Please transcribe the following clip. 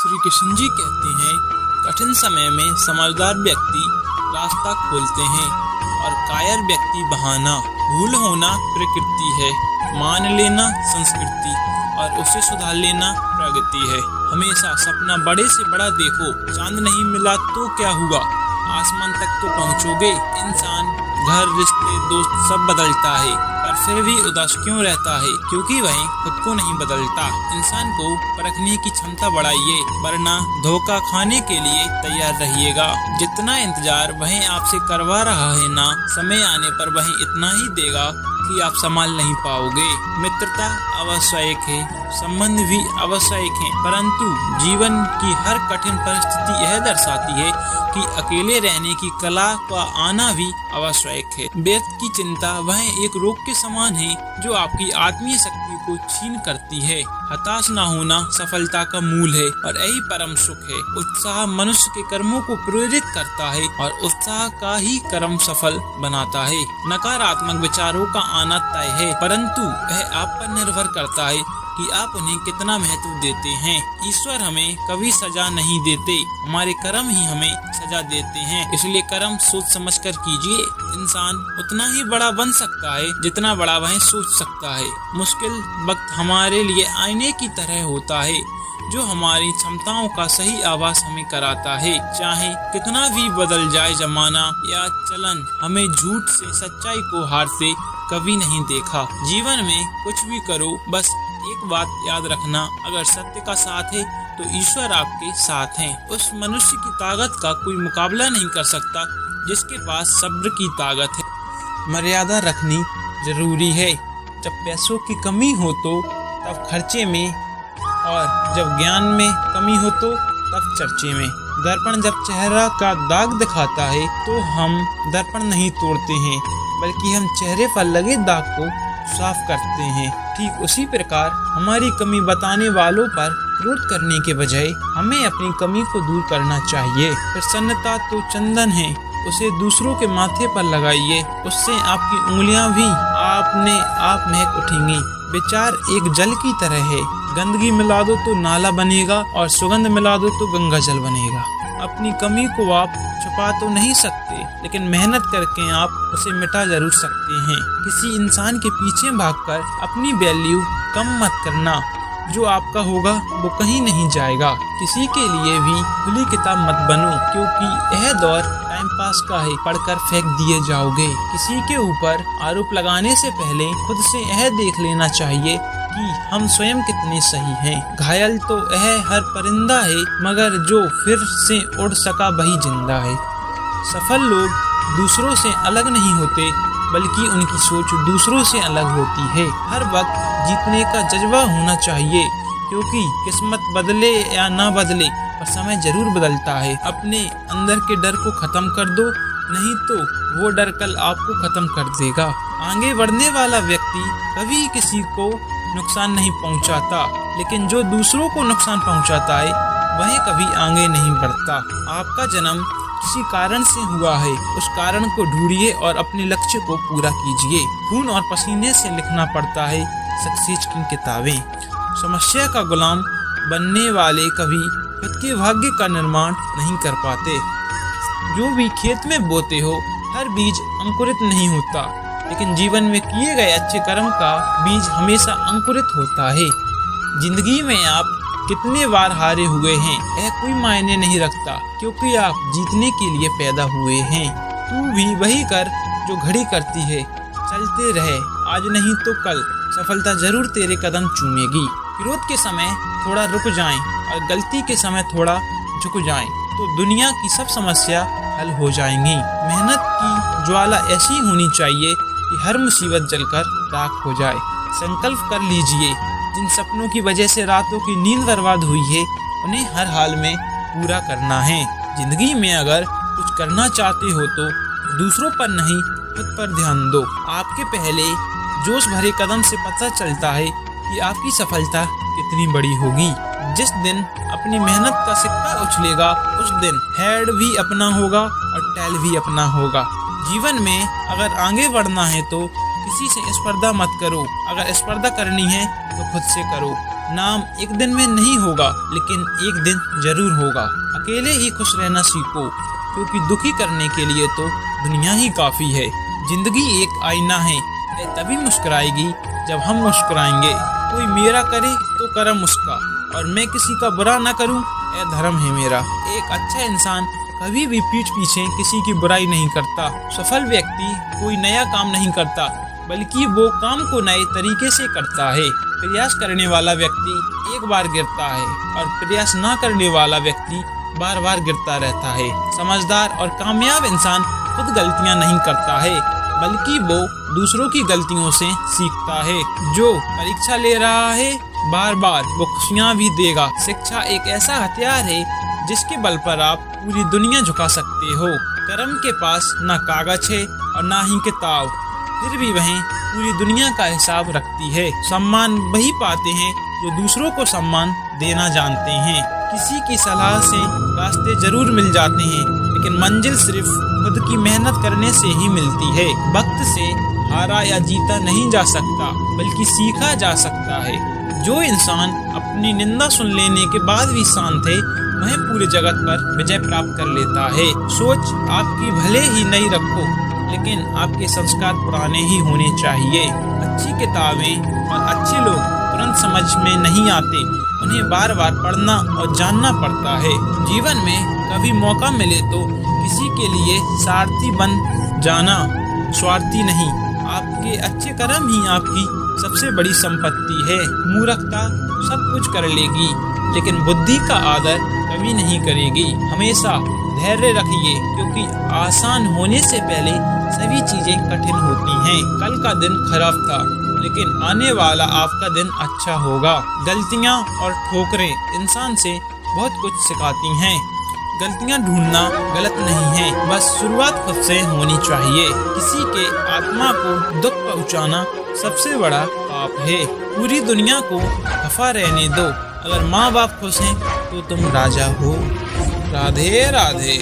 श्री कृष्ण जी कहते हैं, कठिन समय में समझदार व्यक्ति रास्ता खोलते हैं और कायर व्यक्ति बहाना। भूल होना प्रकृति है, मान लेना संस्कृति और उसे सुधार लेना प्रगति है। हमेशा सपना बड़े से बड़ा देखो, चांद नहीं मिला तो क्या हुआ, आसमान तक तो पहुंचोगे। इंसान, घर, रिश्ते, दोस्त सब बदलता है, पर फिर भी उदास क्यों रहता है? क्योंकि वह खुद को नहीं बदलता। इंसान को परखने की क्षमता बढ़ाइए, वरना धोखा खाने के लिए तैयार रहिएगा। जितना इंतजार वह आपसे करवा रहा है ना, समय आने पर वह इतना ही देगा कि आप संभाल नहीं पाओगे। मित्रता आवश्यक है, संबंध भी आवश्यक है, परंतु जीवन की हर कठिन परिस्थिति यह दर्शाती है कि अकेले रहने की कला का आना भी आवश्यक है। व्यक्ति की चिंता वह एक रोग के समान है जो आपकी आत्मीय शक्ति को छीन करती है। हताश न होना सफलता का मूल है और यही परम सुख है। उत्साह मनुष्य के कर्मों को प्रेरित करता है और उत्साह का ही कर्म सफल बनाता है। नकारात्मक विचारों का आना तय है, परंतु यह आप पर निर्भर करता है कि आप उन्हें कितना महत्व देते हैं। ईश्वर हमें कभी सजा नहीं देते, हमारे कर्म ही हमें सजा देते हैं। इसलिए कर्म सोच समझकर कीजिए। इंसान उतना ही बड़ा बन सकता है जितना बड़ा वह सोच सकता है। मुश्किल वक्त हमारे लिए आईने की तरह होता है जो हमारी क्षमताओं का सही आभास हमें कराता है। चाहे कितना भी बदल जाए जमाना या चलन, हमें झूठ से सच्चाई को हारते कभी नहीं देखा। जीवन में कुछ भी करो, बस एक बात याद रखना, अगर सत्य का साथ है तो ईश्वर आपके साथ है। उस मनुष्य की ताकत का कोई मुकाबला नहीं कर सकता जिसके पास सब्र की ताकत है। मर्यादा रखनी जरूरी है। जब पैसों की कमी हो तो तब खर्चे में, और जब ज्ञान में कमी हो तो तब चर्चे में। दर्पण जब चेहरा का दाग दिखाता है तो हम दर्पण नहीं तोड़ते हैं, बल्कि हम चेहरे पर लगे दाग को साफ करते हैं। ठीक उसी प्रकार हमारी कमी बताने वालों पर क्रोध करने के बजाय हमें अपनी कमी को दूर करना चाहिए। प्रसन्नता तो चंदन है, उसे दूसरों के माथे पर लगाइए, उससे आपकी उंगलियां भी आपने आप महक उठेंगी। विचार एक जल की तरह है, गंदगी मिला दो तो नाला बनेगा और सुगंध मिला दो तो गंगा जल बनेगा। अपनी कमी को आप छुपा तो नहीं सकते, लेकिन मेहनत करके आप उसे मिटा जरूर सकते हैं। किसी इंसान के पीछे भागकर अपनी वैल्यू कम मत करना, जो आपका होगा वो कहीं नहीं जाएगा। किसी के लिए भी खुली किताब मत बनो, क्योंकि यह दौर टाइम पास का है, पढ़कर फेंक दिए जाओगे। किसी के ऊपर आरोप लगाने से पहले खुद से यह देख लेना चाहिए कि हम स्वयं कितने सही हैं। घायल तो यह हर परिंदा है, मगर जो फिर से उड़ सका वही जिंदा है। सफल लोग दूसरों से अलग नहीं होते, बल्कि उनकी सोच दूसरों से अलग होती है। हर वक्त जीतने का जज्बा होना चाहिए, क्योंकि किस्मत बदले या ना बदले पर समय जरूर बदलता है। अपने अंदर के डर को खत्म कर दो, नहीं तो वो डर कल आपको खत्म कर देगा। आगे बढ़ने वाला व्यक्ति कभी किसी को नुकसान नहीं पहुंचाता, लेकिन जो दूसरों को नुकसान पहुंचाता है वह कभी आगे नहीं बढ़ता। आपका जन्म किसी कारण से हुआ है, उस कारण को ढूंढिए और अपने लक्ष्य को पूरा कीजिए। खून और पसीने से लिखना पड़ता है सक्सेस की किताबें। समस्या का गुलाम बनने वाले कभी खुद के भाग्य का निर्माण नहीं कर पाते। जो भी खेत में बोते हो, हर बीज अंकुरित नहीं होता, लेकिन जीवन में किए गए अच्छे कर्म का बीज हमेशा अंकुरित होता है। जिंदगी में आप कितने बार हारे हुए हैं यह कोई मायने नहीं रखता, क्योंकि आप जीतने के लिए पैदा हुए हैं। तू भी वही कर जो घड़ी करती है, चलते रहे, आज नहीं तो कल सफलता जरूर तेरे कदम चूमेगी। विरोध के समय थोड़ा रुक जाएं और गलती के समय थोड़ा झुक जाएं, तो दुनिया की सब समस्या हल हो जाएंगी। मेहनत की ज्वाला ऐसी होनी चाहिए कि हर मुसीबत जलकर राख हो जाए। संकल्प कर लीजिए, जिन सपनों की वजह से रातों की नींद बर्बाद हुई है उन्हें हर हाल में पूरा करना है। जिंदगी में अगर कुछ करना चाहते हो तो दूसरों पर नहीं, खुद पर ध्यान दो। आपके पहले जोश भरे कदम से पता चलता है कि आपकी सफलता कितनी बड़ी होगी। जिस दिन अपनी मेहनत का सिक्का उछलेगा, उस दिन हेड भी अपना होगा और टेल भी अपना होगा। जीवन में अगर आगे बढ़ना है तो किसी से स्पर्धा मत करो, अगर स्पर्धा करनी है तो खुद से करो। नाम एक दिन में नहीं होगा, लेकिन एक दिन जरूर होगा। अकेले ही खुश रहना सीखो, क्योंकि दुखी करने के लिए तो दुनिया ही काफी है। जिंदगी एक आईना है, यह तभी मुस्कुराएगी जब हम मुस्कुराएंगे। कोई मेरा करे तो करम उसका, और मैं किसी का बुरा न करूं, यह धर्म है मेरा। एक अच्छा इंसान कभी भी पीठ पीछे किसी की बुराई नहीं करता। सफल व्यक्ति कोई नया काम नहीं करता, बल्कि वो काम को नए तरीके से करता है। प्रयास करने वाला व्यक्ति एक बार गिरता है, और प्रयास न करने वाला व्यक्ति बार बार गिरता रहता है। समझदार और कामयाब इंसान खुद गलतियां नहीं करता है, बल्कि वो दूसरों की गलतियों से सीखता है। जो परीक्षा ले रहा है, बार बार वो खुशियां भी देगा। शिक्षा एक ऐसा हथियार है जिसके बल पर आप पूरी दुनिया झुका सकते हो। कर्म के पास ना कागज है और ना ही किताब, फिर भी वह पूरी दुनिया का हिसाब रखती है। सम्मान वही पाते हैं जो दूसरों को सम्मान देना जानते हैं। किसी की सलाह से रास्ते जरूर मिल जाते हैं, लेकिन मंजिल सिर्फ खुद की मेहनत करने से ही मिलती है। वक्त से हारा या जीता नहीं जा सकता, बल्कि सीखा जा सकता है। जो इंसान अपनी निंदा सुन लेने के बाद भी शांत है, वह पूरे जगत पर विजय प्राप्त कर लेता है। सोच आपकी भले ही नई रखो, लेकिन आपके संस्कार पुराने ही होने चाहिए। अच्छी किताबें और अच्छे लोग तुरंत समझ में नहीं आते, उन्हें बार बार पढ़ना और जानना पड़ता है। जीवन में कभी मौका मिले तो किसी के लिए सारथी बन जाना, स्वार्थी नहीं। आपके अच्छे कर्म ही आपकी सबसे बड़ी संपत्ति है। मूर्खता सब कुछ कर लेगी, लेकिन बुद्धि का आदर कभी नहीं करेगी। हमेशा धैर्य रखिए, क्योंकि आसान होने से पहले सभी चीजें कठिन होती हैं। कल का दिन खराब था, लेकिन आने वाला आपका दिन अच्छा होगा। गलतियां और ठोकरें इंसान से बहुत कुछ सिखाती हैं। गलतियां ढूंढना गलत नहीं है, बस शुरुआत खुद से होनी चाहिए। किसी के आत्मा को दुख पहुंचाना सबसे बड़ा पाप है। पूरी दुनिया को खफा रहने दो, अगर माँ बाप खुश हैं तो तुम राजा हो। राधे राधे।